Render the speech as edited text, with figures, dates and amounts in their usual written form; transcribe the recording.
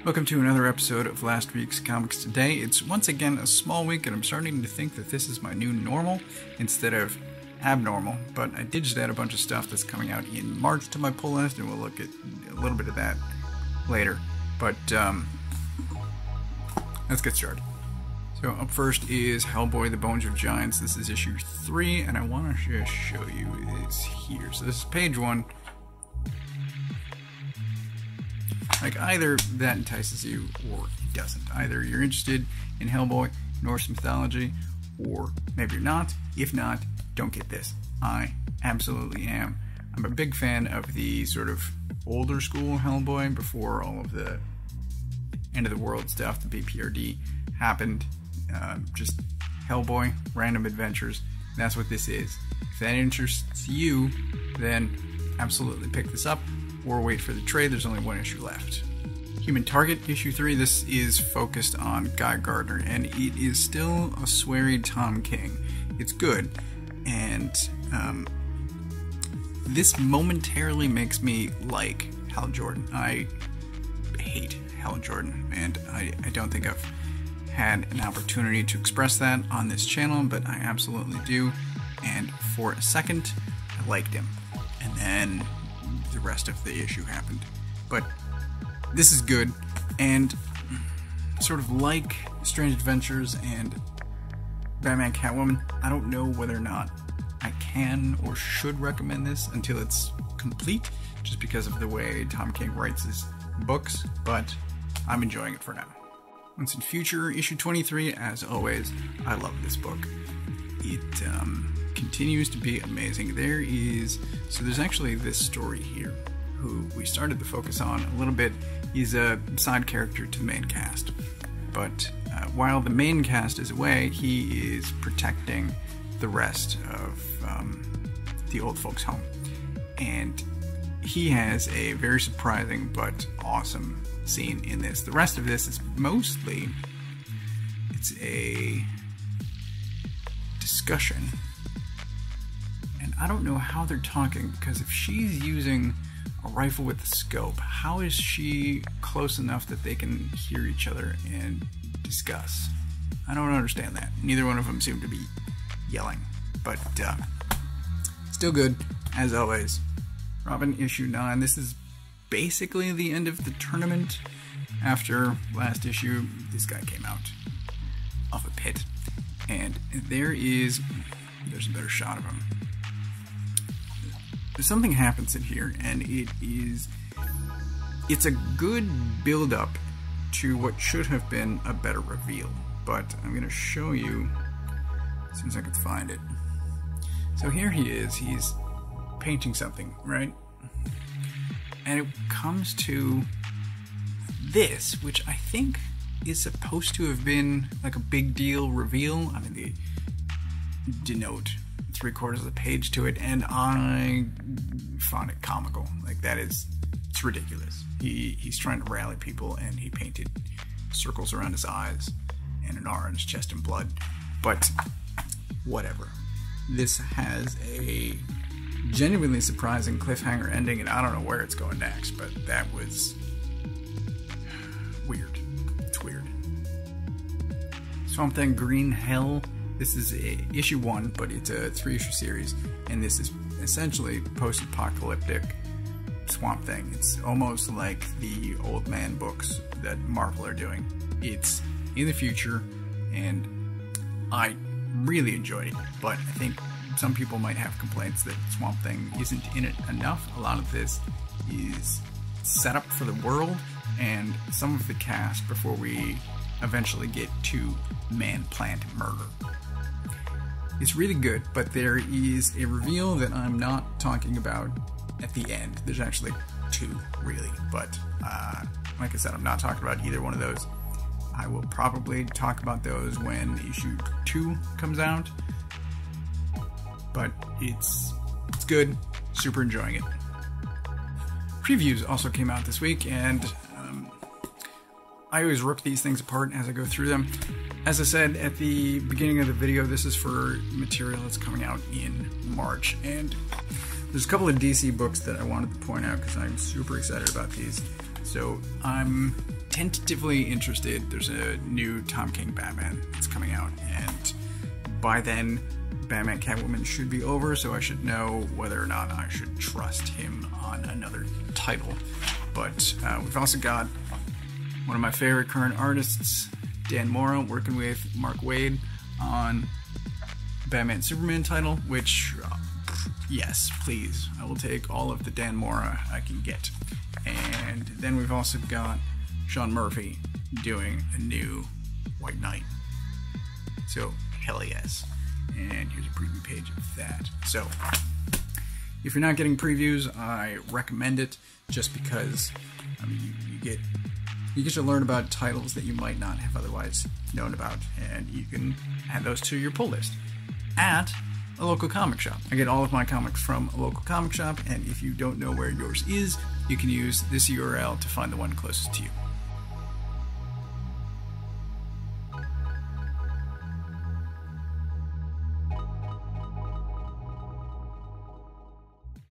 Welcome to another episode of last week's Comics Today. It's once again a small week, and I'm starting to think that this is my new normal instead of abnormal. But I did just add a bunch of stuff that's coming out in March to my pull list, and we'll look at a little bit of that later. But let's get started. So up first is HELLBOY, The Bones of Giants. This is issue 3, and I want to just show you this here. So this is page 1. Like, either that entices you or it doesn't. Either you're interested in HELLBOY, Norse mythology, or maybe you're not. If not, don't get this. I absolutely am. I'm a big fan of the sort of older school HELLBOY before all of the end of the world stuff, the BPRD, happened. Just HELLBOY, random adventures. That's what this is. If that interests you, then absolutely pick this up or wait for the trade. There's only one issue left. Human Target, issue 3. This is focused on Guy Gardner, and it is still a sweary Tom King. It's good, and this momentarily makes me like Hal Jordan. I hate Hal Jordan, and I don't think I've had an opportunity to express that on this channel, but I absolutely do. And for a second, I liked him, and then the rest of the issue happened. But this is good, and sort of like Strange Adventures and Batman Catwoman, I don't know whether or not I can or should recommend this until it's complete, just because of the way Tom King writes his books, but I'm enjoying it for now. Once in Future, issue 23, as always, I love this book. It continues to be amazing. There's actually this story here, who we started to focus on a little bit. He's a side character to the main cast, but while the main cast is away, he is protecting the rest of the old folks' home, and he has a very surprising but awesome scene in this. The rest of this is mostly, it's a discussion, and I don't know how they're talking, because if she's using a rifle with a scope, how is she close enough that they can hear each other and discuss? I don't understand that. Neither one of them seem to be yelling, but still good, as always. Robin, issue 9. This is basically the end of the tournament. After last issue, this guy came out of a pit, and there's a better shot of him. Something happens in here, and it's a good build-up to what should have been a better reveal, but I'm going to show you as soon as I can find it. So here he is, he's painting something, right? And it comes to this, which I think is supposed to have been like a big deal reveal. I mean, they denote 3/4 of the page to it, and I found it comical. Like, it's ridiculous. He's trying to rally people, and he painted circles around his eyes and an R on his chest and blood. But whatever. This has a genuinely surprising cliffhanger ending, and I don't know where it's going next, but that was weird. It's weird. Swamp Thing Green Hell. This is issue 1, but it's a 3-issue series, and this is essentially post-apocalyptic Swamp Thing. It's almost like the Old Man books that Marvel are doing. It's in the future, and I really enjoyed it, but I think some people might have complaints that Swamp Thing isn't in it enough. A lot of this is set up for the world and some of the cast before we eventually get to Man-Plant murder. It's really good, but there is a reveal that I'm not talking about at the end. There's actually 2, really, but like I said, I'm not talking about either one of those. I will probably talk about those when issue 2 comes out, but it's good, super enjoying it. Previews also came out this week, and I always rip these things apart as I go through them. As I said at the beginning of the video, this is for material that's coming out in March, and there's a couple of DC books that I wanted to point out because I'm super excited about these. So I'm tentatively interested. There's a new Tom King Batman that's coming out, and by then Batman Catwoman should be over, so I should know whether or not I should trust him on another title. But we've also got one of my favorite current artists, Dan Mora, working with Mark Waid on Batman Superman title, which, yes, please, I will take all of the Dan Mora I can get. And then we've also got Sean Murphy doing a new White Knight. So, hell yes. And here's a preview page of that. So, if you're not getting previews, I recommend it, just because, I mean, you get to learn about titles that you might not have otherwise known about, and you can add those to your pull list at a local comic shop. I get all of my comics from a local comic shop, and if you don't know where yours is, you can use this URL to find the one closest to you.